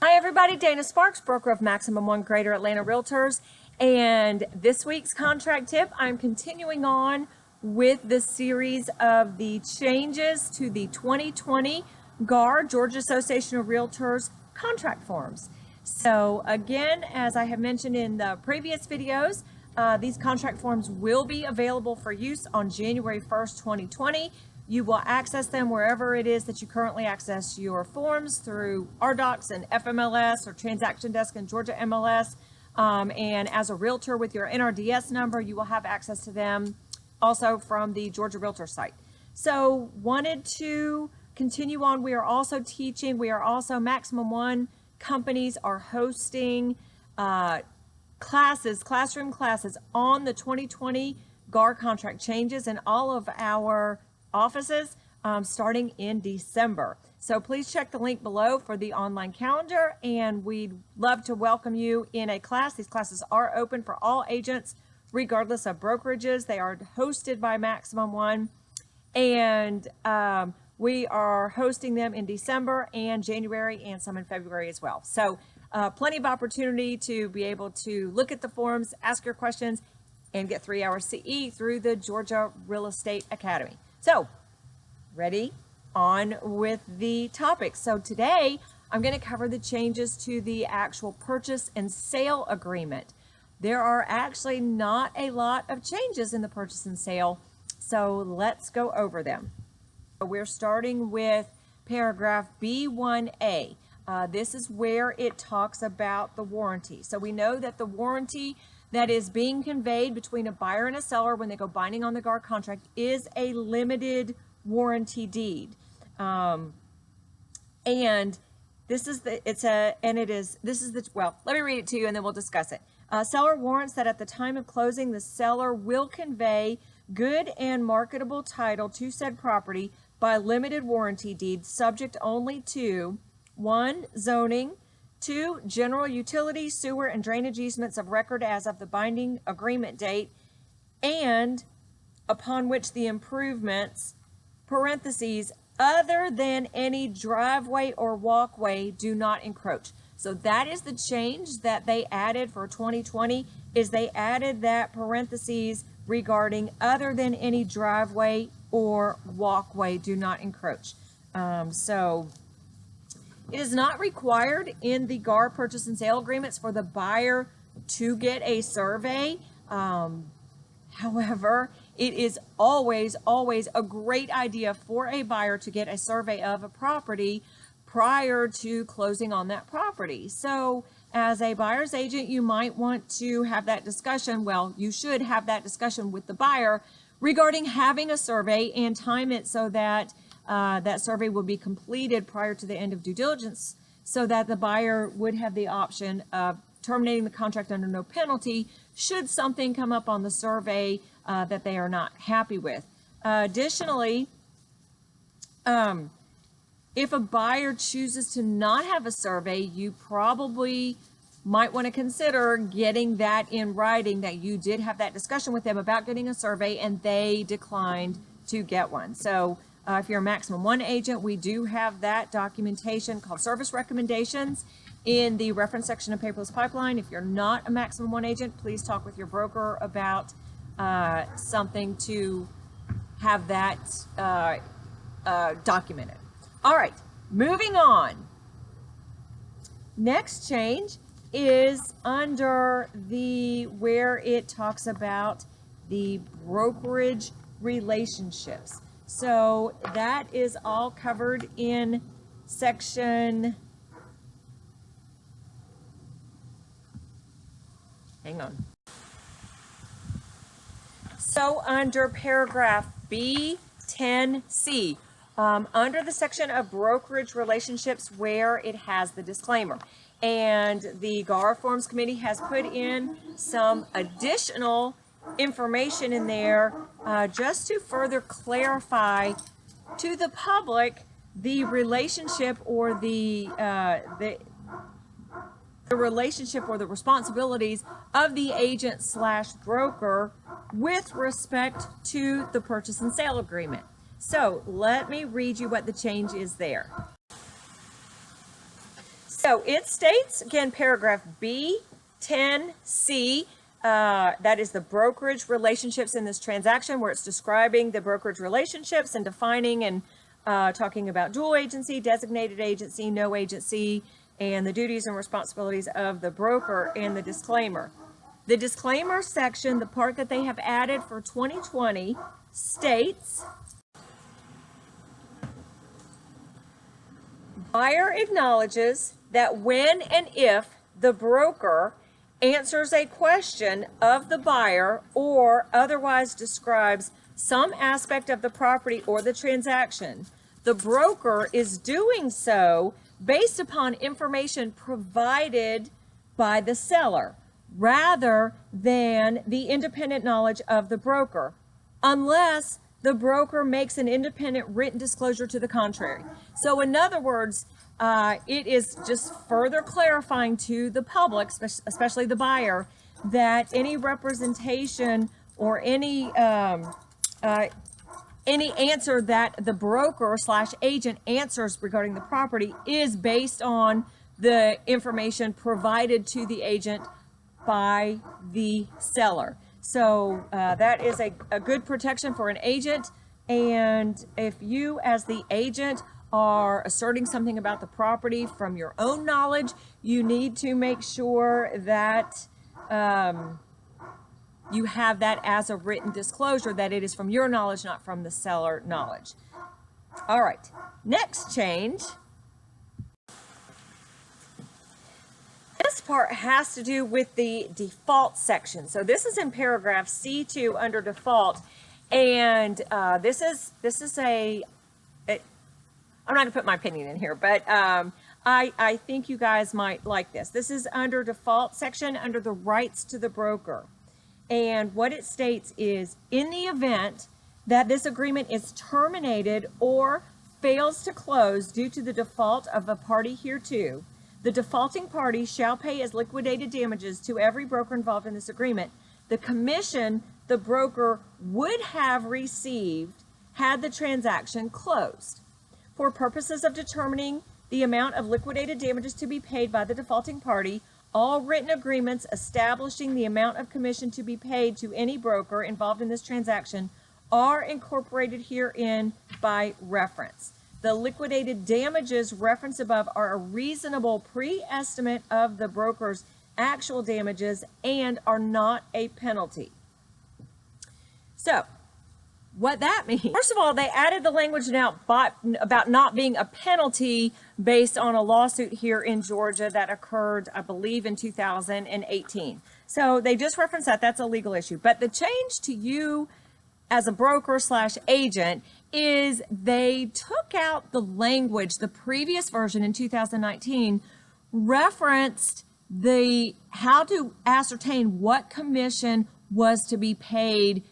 Hi everybody, Dana Sparks, broker of Maximum One Greater Atlanta Realtors, and this week's contract tip, I'm continuing on with the series of the changes to the 2020 GAR, Georgia Association of Realtors contract forms. So again, as I have mentioned in the previous videos, these contract forms will be available for use on January 1st, 2020. You will access them wherever it is that you currently access your forms through RDocs and FMLS or Transaction Desk and Georgia MLS. And as a realtor with your NRDS number, you will have access to them also from the Georgia Realtor site. So wanted to continue on. We are also teaching, Maximum One companies are hosting classroom classes on the 2020 GAR contract changes in all of our offices starting in December. So please check the link below for the online calendar, and we'd love to welcome you in a class. These classes are open for all agents regardless of brokerages. They are hosted by Maximum One, and we are hosting them in December and January and some in February as well. So plenty of opportunity to be able to look at the forms, ask your questions, and get 3 hours CE through the Georgia Real Estate Academy. So, ready? On with the topic. So today, I'm going to cover the changes to the actual purchase and sale agreement. There are actually not a lot of changes in the purchase and sale, so let's go over them. We're starting with paragraph B1A. This is where it talks about the warranty. So we know that the warranty that is being conveyed between a buyer and a seller when they go binding on the GAR contract is a limited warranty deed. And this is let me read it to you and then we'll discuss it. Seller warrants that at the time of closing, the seller will convey good and marketable title to said property by limited warranty deed, subject only to 1, zoning, 2, general utility, sewer, and drainage easements of record as of the binding agreement date, and upon which the improvements, parentheses, other than any driveway or walkway do not encroach. So that is the change that they added for 2020, is they added that parentheses regarding other than any driveway or walkway do not encroach. It is not required in the GAR purchase and sale agreements for the buyer to get a survey. However, it is always a great idea for a buyer to get a survey of a property prior to closing on that property. So as a buyer's agent, you might want to have that discussion. Well, you should have that discussion with the buyer regarding having a survey and time it so that that survey will be completed prior to the end of due diligence, so that the buyer would have the option of terminating the contract under no penalty should something come up on the survey that they are not happy with. Additionally, if a buyer chooses to not have a survey, you probably might want to consider getting that in writing, that you did have that discussion with them about getting a survey and they declined to get one. So if you're a Maximum One agent, we do have that documentation called service recommendations in the reference section of Paperless Pipeline. If you're not a Maximum One agent, please talk with your broker about something to have that documented. All right, moving on. Next change is under the where it talks about the brokerage relationships. So that is all covered in section, hang on. So under paragraph B10C, under the section of brokerage relationships where it has the disclaimer, and the GAR Forms Committee has put in some additional information in there just to further clarify to the public the relationship or the relationship or the responsibilities of the agent slash broker with respect to the purchase and sale agreement. So let me read you what the change is there. So So it states, again, paragraph B, 10C, that is the brokerage relationships in this transaction, where it's describing the brokerage relationships and defining and talking about dual agency, designated agency, no agency, and the duties and responsibilities of the broker, and the disclaimer. The disclaimer section, the part that they have added for 2020, states, buyer acknowledges that when and if the broker answers a question of the buyer or otherwise describes some aspect of the property or the transaction, the broker is doing so based upon information provided by the seller rather than the independent knowledge of the broker, unless the broker makes an independent written disclosure to the contrary. So in other words, it is just further clarifying to the public, especially the buyer, that any representation or any answer that the broker / agent answers regarding the property is based on the information provided to the agent by the seller. So that is a good protection for an agent. And if you as the agent are asserting something about the property from your own knowledge, you need to make sure that you have that as a written disclosure, that it is from your knowledge, not from the seller knowledge. All right, next change. This part has to do with the default section. So this is in paragraph C2 under default, and this is I'm not gonna put my opinion in here, but I think you guys might like this. This is under default section under the rights to the broker. And what it states is, in the event that this agreement is terminated or fails to close due to the default of a party hereto, the defaulting party shall pay as liquidated damages to every broker involved in this agreement the commission the broker would have received had the transaction closed. For purposes of determining the amount of liquidated damages to be paid by the defaulting party, all written agreements establishing the amount of commission to be paid to any broker involved in this transaction are incorporated herein by reference. The liquidated damages referenced above are a reasonable pre-estimate of the broker's actual damages and are not a penalty. So, what that means, first of all, they added the language now about not being a penalty based on a lawsuit here in Georgia that occurred, I believe, in 2018. So they just referenced that. That's a legal issue. But the change to you as a broker / agent is they took out the language. The previous version in 2019 referenced how to ascertain what commission was to be paid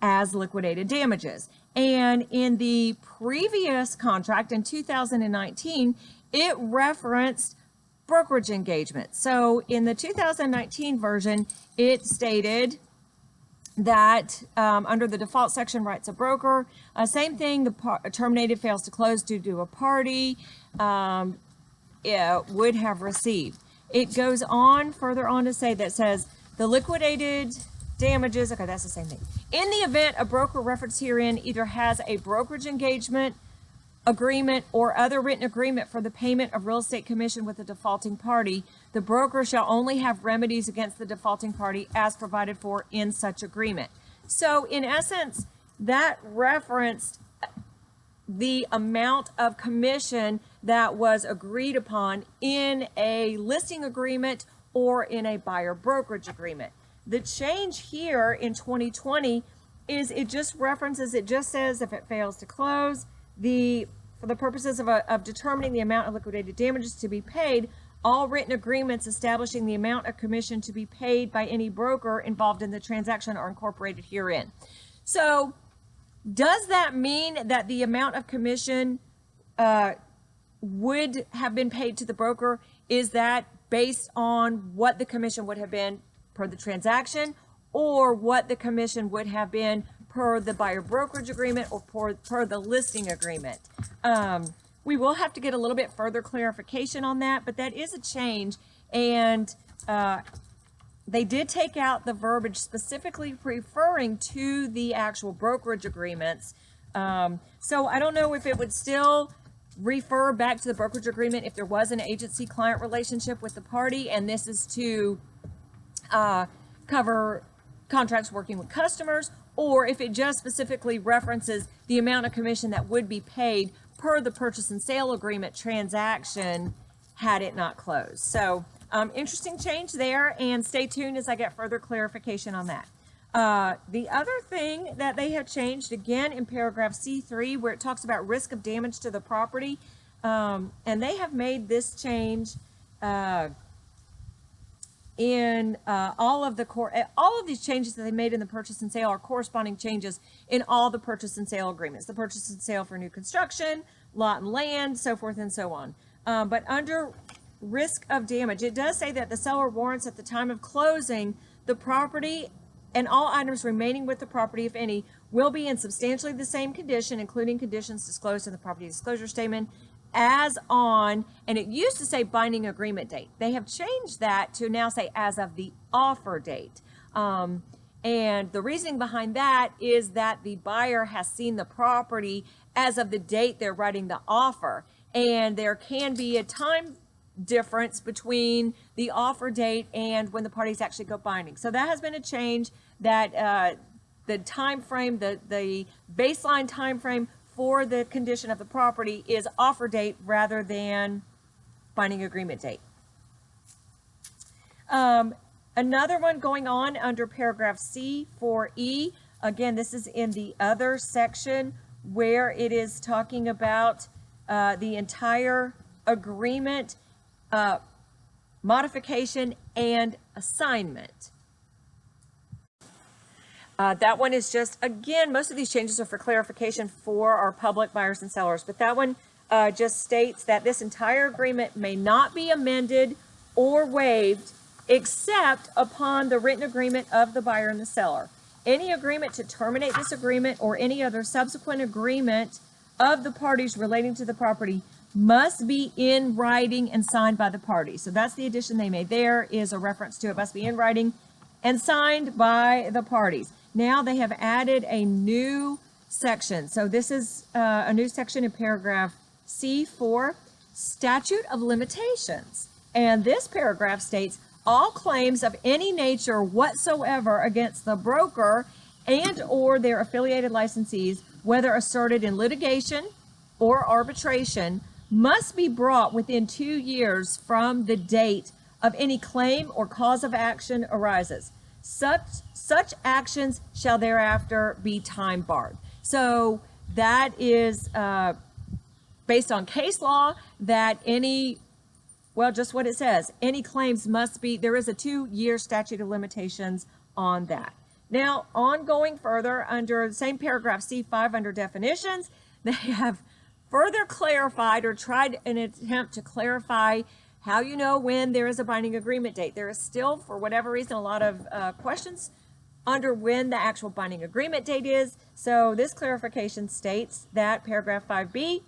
as liquidated damages. And in the previous contract in 2019, it referenced brokerage engagement. So in the 2019 version, it stated that under the default section, rights of broker, same thing, the terminated fails to close due to a party would have received. It goes on further on to say that says the liquidated damages, okay, that's the same thing. In the event a broker referenced herein either has a brokerage engagement agreement or other written agreement for the payment of real estate commission with the defaulting party, the broker shall only have remedies against the defaulting party as provided for in such agreement. So in essence, that referenced the amount of commission that was agreed upon in a listing agreement or in a buyer brokerage agreement. The change here in 2020 is it just says if it fails to close, for the purposes of determining the amount of liquidated damages to be paid, all written agreements establishing the amount of commission to be paid by any broker involved in the transaction are incorporated herein. So does that mean that the amount of commission would have been paid to the broker? Is that based on what the commission would have been per the transaction, or what the commission would have been per the buyer brokerage agreement or per the listing agreement? we will have to get a little bit further clarification on that, but that is a change. And they did take out the verbiage specifically referring to the actual brokerage agreements. So I don't know if it would still refer back to the brokerage agreement if there was an agency-client relationship with the party, and this is to cover contracts working with customers, or if it just specifically references the amount of commission that would be paid per the purchase and sale agreement transaction had it not closed. So interesting change there, and stay tuned as I get further clarification on that. The other thing that they have changed, again in paragraph C3, where it talks about risk of damage to the property, and they have made this change in all of these changes that they made in the purchase and sale are corresponding changes in all the purchase and sale agreements, the purchase and sale for new construction, lot and land, so forth and so on. But under risk of damage, it does say that the seller warrants at the time of closing the property and all items remaining with the property, if any, will be in substantially the same condition, including conditions disclosed in the property disclosure statement, as on, and it used to say binding agreement date. They have changed that to now say as of the offer date. And the reasoning behind that is that the buyer has seen the property as of the date they're writing the offer. And there can be a time difference between the offer date and when the parties actually go binding. So that has been a change, that the time frame, the baseline time frame for the condition of the property is offer date rather than binding agreement date. Another one going on under paragraph C4E, again, this is in the other section where it is talking about the entire agreement, modification and assignment. That one is just, again, most of these changes are for clarification for our public buyers and sellers, but that one just states that this entire agreement may not be amended or waived except upon the written agreement of the buyer and the seller. Any agreement to terminate this agreement or any other subsequent agreement of the parties relating to the property must be in writing and signed by the parties. So that's the addition they made there, is a reference to it must be in writing and signed by the parties. Now they have added a new section. So this is a new section in paragraph C4, statute of limitations. And this paragraph states, all claims of any nature whatsoever against the broker and or their affiliated licensees, whether asserted in litigation or arbitration, must be brought within 2 years from the date of any claim or cause of action arises. Such actions shall thereafter be time barred. So that is based on case law, that just what it says, any claims must be, there is a 2-year statute of limitations on that. Now, going further, under the same paragraph C5 under definitions, they have further clarified or tried an attempt to clarify how you know when there is a binding agreement date. There is still, for whatever reason, a lot of questions under when the actual binding agreement date is. So this clarification states that paragraph 5B,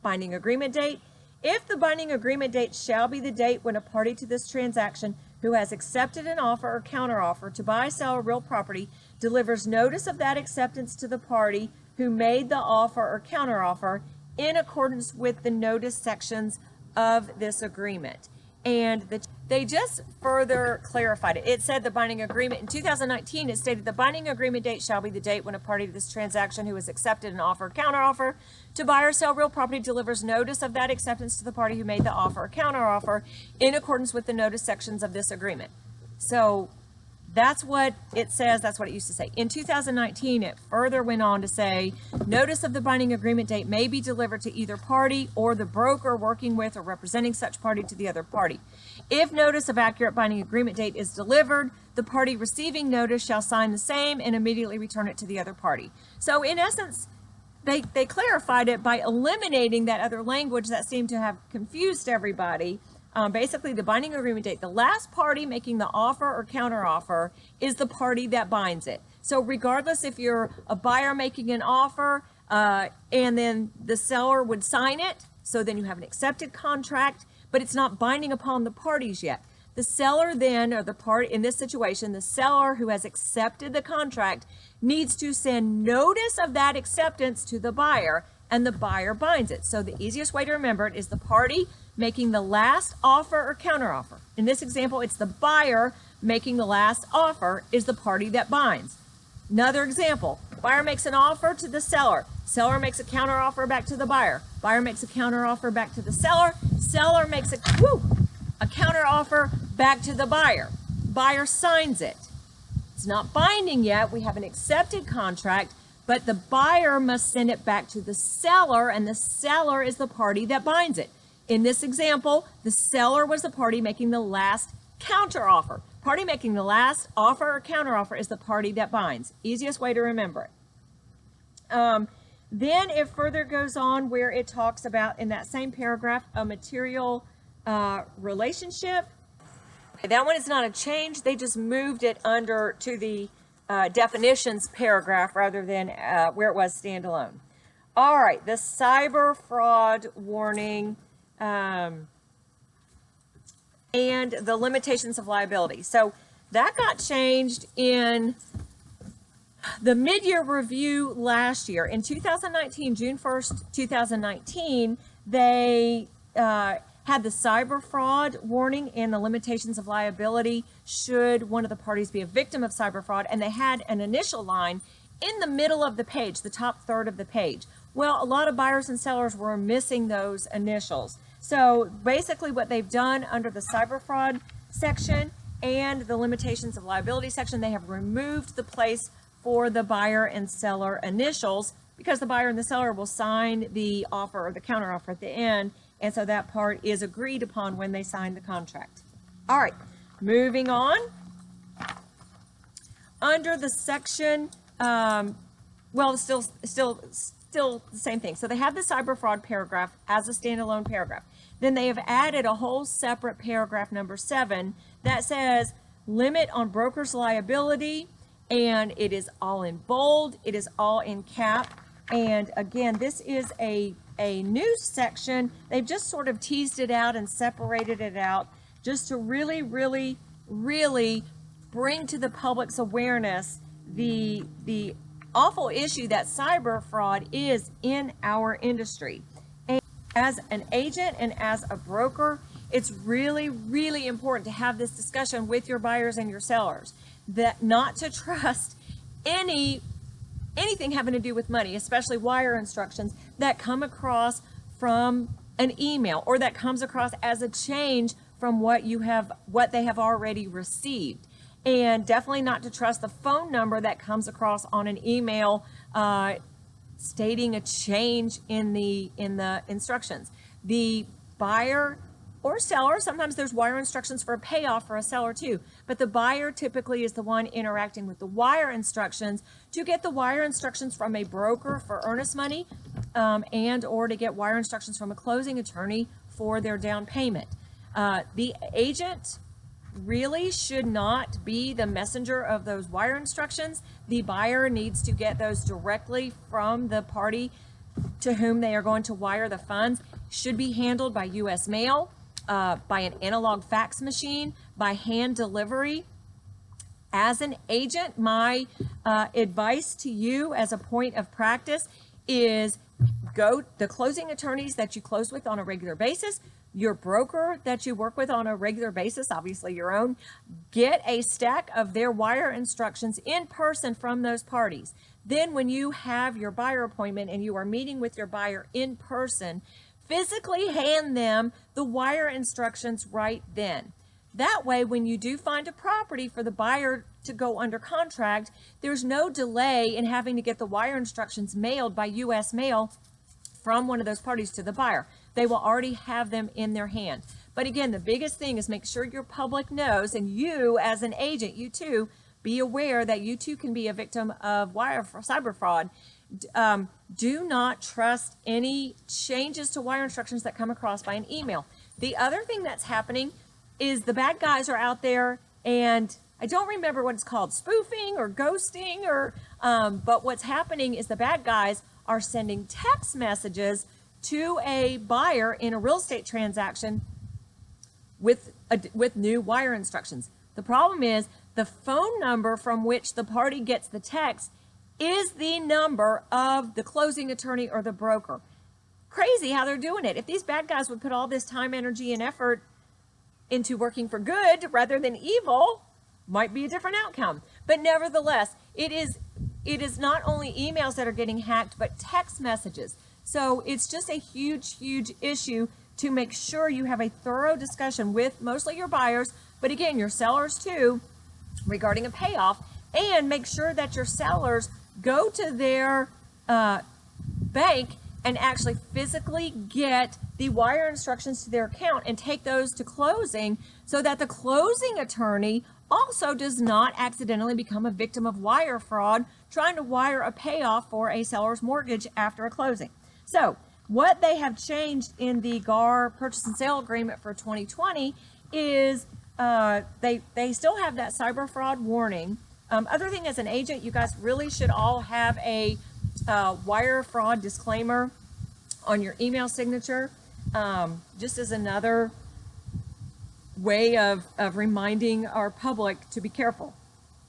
binding agreement date, if the binding agreement date shall be the date when a party to this transaction who has accepted an offer or counteroffer to buy, sell, or real property delivers notice of that acceptance to the party who made the offer or counteroffer in accordance with the notice sections of this agreement. And they just further clarified it. It said the binding agreement in 2019, it stated the binding agreement date shall be the date when a party to this transaction who has accepted an offer or counteroffer to buy or sell real property delivers notice of that acceptance to the party who made the offer or counteroffer in accordance with the notice sections of this agreement. So that's what it says. That's what it used to say. In 2019, it further went on to say, notice of the binding agreement date may be delivered to either party or the broker working with or representing such party to the other party. If notice of accurate binding agreement date is delivered, the party receiving notice shall sign the same and immediately return it to the other party. So in essence, they clarified it by eliminating that other language that seemed to have confused everybody. Basically, the binding agreement date, the last party making the offer or counteroffer is the party that binds it. So regardless if you're a buyer making an offer, and then the seller would sign it. So then you have an accepted contract, but it's not binding upon the parties yet. The seller then, or the part in this situation, the seller who has accepted the contract needs to send notice of that acceptance to the buyer, and the buyer binds it. So the easiest way to remember it is the party making the last offer or counteroffer. In this example, it's the buyer making the last offer is the party that binds. Another example, buyer makes an offer to the seller. Seller makes a counteroffer back to the buyer. Buyer makes a counteroffer back to the seller. Seller makes a counteroffer back to the buyer. Buyer signs it. It's not binding yet. We have an accepted contract, but the buyer must send it back to the seller, and the seller is the party that binds it. In this example, the seller was the party making the last counteroffer. Party making the last offer or counteroffer is the party that binds. Easiest way to remember it. Then it further goes on where it talks about, in that same paragraph, a material relationship. Okay, that one is not a change. They just moved it under to the definitions paragraph rather than where it was standalone. All right, the cyber fraud warning and the limitations of liability. So that got changed in the mid-year review last year. In 2019, June 1st, 2019, they had the cyber fraud warning and the limitations of liability should one of the parties be a victim of cyber fraud, and they had an initial line in the middle of the page, the top third of the page. Well, a lot of buyers and sellers were missing those initials. So basically what they've done under the cyber fraud section and the limitations of liability section, they have removed the place for the buyer and seller initials, because the buyer and the seller will sign the offer or the counteroffer at the end, and so that part is agreed upon when they sign the contract. All right, moving on. Under the section, well, still the same thing. So they have the cyber fraud paragraph as a standalone paragraph. Then they have added a whole separate paragraph, number 7, that says limit on broker's liability, and it is all in bold, it is all in cap. And again, this is a new section. They've just sort of teased it out and separated it out just to really, really, really bring to the public's awareness the awful issue that cyber fraud is in our industry. And as an agent and as a broker, it's really, really important to have this discussion with your buyers and your sellers, that not to trust anything having to do with money, especially wire instructions that come across from an email or that comes across as a change from what they have already received. And definitely not to trust the phone number that comes across on an email stating a change in the instructions. The buyer or seller, sometimes there's wire instructions for a payoff for a seller too, but the buyer typically is the one interacting with the wire instructions to get the wire instructions from a broker for earnest money and or to get wire instructions from a closing attorney for their down payment. The agent really should not be the messenger of those wire instructions. The buyer needs to get those directly from the party to whom they are going to wire the funds. Should be handled by U.S. mail, by an analog fax machine, by hand delivery. As an agent, my advice to you as a point of practice is go the closing attorneys that you close with on a regular basis, your broker that you work with on a regular basis, obviously your own, get a stack of their wire instructions in person from those parties. Then when you have your buyer appointment and you are meeting with your buyer in person, physically hand them the wire instructions right then. That way, when you do find a property for the buyer to go under contract, there's no delay in having to get the wire instructions mailed by U.S. mail from one of those parties to the buyer. They will already have them in their hand. But again, the biggest thing is make sure your public knows, and you as an agent, you too, be aware that you too can be a victim of cyber fraud. Do not trust any changes to wire instructions that come across by an email. The other thing that's happening is the bad guys are out there, and I don't remember what it's called, spoofing or ghosting, or but what's happening is the bad guys are sending text messages to a buyer in a real estate transaction with new wire instructions. The problem is the phone number from which the party gets the text is the number of the closing attorney or the broker. Crazy how they're doing it. If these bad guys would put all this time, energy, and effort into working for good rather than evil, might be a different outcome. But nevertheless, it is not only emails that are getting hacked, but text messages. So it's just a huge, huge issue to make sure you have a thorough discussion with mostly your buyers, but again, your sellers too, regarding a payoff, and make sure that your sellers go to their bank and actually physically get the wire instructions to their account and take those to closing so that the closing attorney also does not accidentally become a victim of wire fraud trying to wire a payoff for a seller's mortgage after a closing. So what they have changed in the GAR purchase and sale agreement for 2020 is they still have that cyber fraud warning. Other thing, as an agent, you guys really should all have a wire fraud disclaimer on your email signature, just as another way of reminding our public to be careful.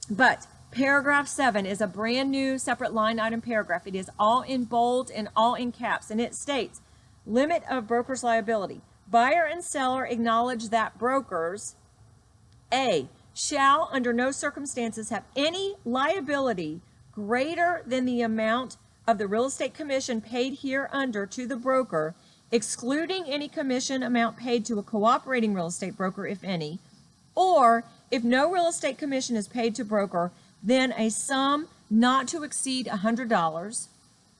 But paragraph 7 is a brand new separate line item paragraph. It is all in bold and all in caps, and it states, limit of broker's liability. Buyer and seller acknowledge that brokers, A, shall under no circumstances have any liability greater than the amount of the real estate commission paid hereunder to the broker, excluding any commission amount paid to a cooperating real estate broker, if any, or if no real estate commission is paid to broker, then a sum not to exceed $100,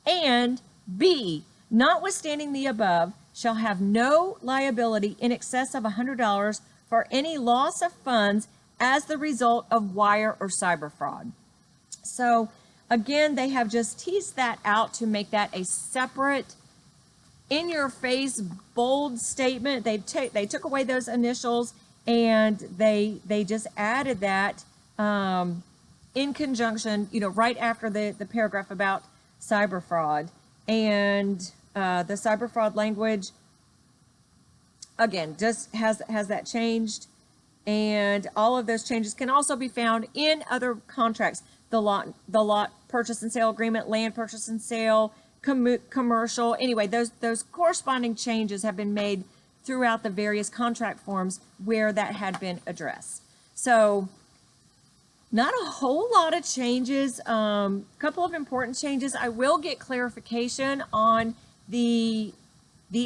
and B, notwithstanding the above, shall have no liability in excess of $100 for any loss of funds as the result of wire or cyber fraud. So again, they have just teased that out to make that a separate, in-your-face, bold statement. They took away those initials and they just added that in conjunction, right after the paragraph about cyber fraud. And the cyber fraud language, again, just has that changed. And all of those changes can also be found in other contracts. The lot purchase and sale agreement, land purchase and sale, commercial. Anyway, those corresponding changes have been made throughout the various contract forms where that had been addressed. So not a whole lot of changes. Couple of important changes. I will get clarification on the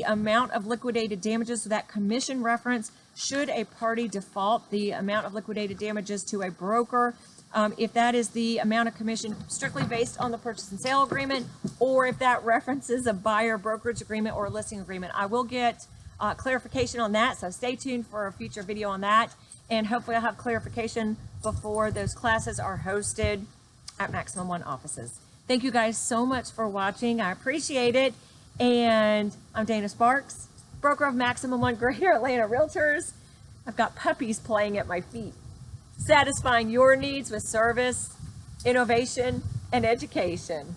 amount of liquidated damages, so that commission reference, should a party default the amount of liquidated damages to a broker, if that is the amount of commission strictly based on the purchase and sale agreement, or if that references a buyer brokerage agreement or a listing agreement. I will get clarification on that, so stay tuned for a future video on that, and hopefully I'll have clarification before those classes are hosted at Maximum One offices. Thank you guys so much for watching. I appreciate it. And I'm Dana Sparks, broker of Maximum One Greater Atlanta Realtors. I've got puppies playing at my feet, satisfying your needs with service, innovation, and education.